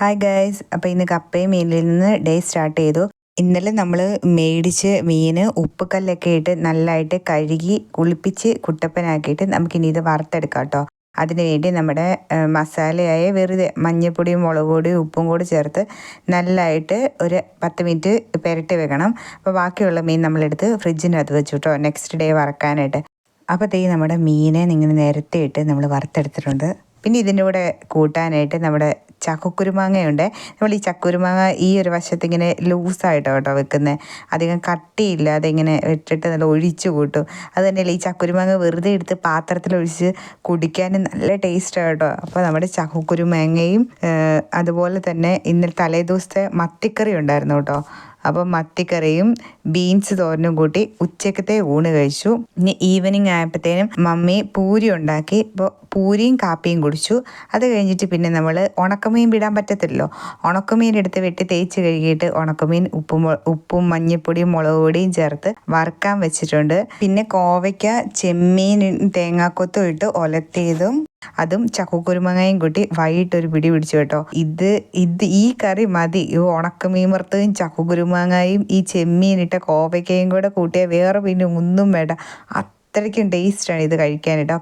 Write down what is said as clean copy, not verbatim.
Hi guys, അപ്പോൾ ഇന്ന് കപ്പയും മീനിൽ നിന്ന് ഡേ സ്റ്റാർട്ട് ചെയ്തു. ഇന്നലെ നമ്മൾ മേടിച്ച് മീന് ഉപ്പുകല്ലൊക്കെ ഇട്ട് നല്ലതായിട്ട് കഴുകി കുളിപ്പിച്ച് കുട്ടപ്പനാക്കിയിട്ട് നമുക്കിനി ഇത് വറുത്തെടുക്കാം കേട്ടോ. അതിനുവേണ്ടി നമ്മുടെ മസാലയായ വെറുതെ മഞ്ഞൾപ്പൊടിയും മുളക് പൊടിയും ഉപ്പും കൂടി ചേർത്ത് നല്ലതായിട്ട് ഒരു 10 മിനിറ്റ് പുരട്ടി വെക്കണം. അപ്പോൾ ബാക്കിയുള്ള മീൻ നമ്മളെടുത്ത് ഫ്രിഡ്ജിനകത്ത് വെച്ചു കേട്ടോ, നെക്സ്റ്റ് ഡേ വറക്കാനായിട്ട്. അപ്പോൾ നമ്മുടെ മീനെ ഇങ്ങനെ നിരത്തിയിട്ട് നമ്മൾ വറുത്തെടുത്തിട്ടുണ്ട്. പിന്നെ ഇതിൻ്റെ കൂടെ കൂട്ടാനായിട്ട് നമ്മുടെ ചക്കക്കുരുമാങ്ങയുണ്ട്. നമ്മൾ ഈ ചക്കക്കുരുമാങ്ങ ഈ ഒരു വശത്ത് ഇങ്ങനെ ലൂസായിട്ടോ കേട്ടോ വെക്കുന്നത്, അധികം കട്ടിയില്ലാതെ ഇങ്ങനെ ഇട്ടിട്ട് നല്ല ഒഴിച്ചു കൂട്ടും. അത് തന്നെയല്ല, ഈ ചക്കക്കുരുമാങ്ങ വെറുതെ എടുത്ത് പാത്രത്തിലൊഴിച്ച് കുടിക്കാനും നല്ല ടേസ്റ്റാണ് കേട്ടോ. അപ്പോൾ നമ്മുടെ ചക്കക്കുരുമാങ്ങയും അതുപോലെ തന്നെ ഇന്നലെ തലേദിവസത്തെ മത്തിക്കറി ഉണ്ടായിരുന്നു കേട്ടോ. അപ്പോൾ മത്തിക്കറിയും ബീൻസ് തോരനും കൂട്ടി ഉച്ചക്കത്തെ ഊണ് കഴിച്ചു. ഇനി ഈവനിങ് ആയപ്പോഴത്തേനും മമ്മി പൂരി ഉണ്ടാക്കി. ഇപ്പോൾ പൂരിയും കാപ്പിയും കുടിച്ചു. അത് കഴിഞ്ഞിട്ട് പിന്നെ നമ്മൾ ഉണക്കമീൻ വിടാൻ പറ്റത്തില്ലല്ലോ, ഉണക്കമീൻ എടുത്ത് വെട്ടി തേച്ച് കഴുകിയിട്ട് ഉണക്കമീൻ ഉപ്പും മഞ്ഞൾപ്പൊടിയും മുളക് പൊടിയും ചേർത്ത് വറുക്കാൻ വെച്ചിട്ടുണ്ട്. പിന്നെ കോവയ്ക്ക ചെമ്മീൻ തേങ്ങാക്കൊത്തും ഇട്ട് ഒലത്തിയതും അതും ചക്കക്കുരുമാങ്ങയും കൂട്ടി വൈകിട്ടൊരു പിടി പിടിച്ചു കേട്ടോ. ഈ കറി മതി. ഈ ഉണക്കമീൻ വറുത്തതും ചക്കക്കുരുമാങ്ങയും ഈ ചെമ്മീനിട്ട കോവയ്ക്കയും കൂടെ കൂട്ടിയാൽ വേറെ പിന്നെ ഒന്നും വേണ്ട. അത്രയ്ക്കും ടേസ്റ്റാണ് ഇത് കഴിക്കാനായിട്ട്.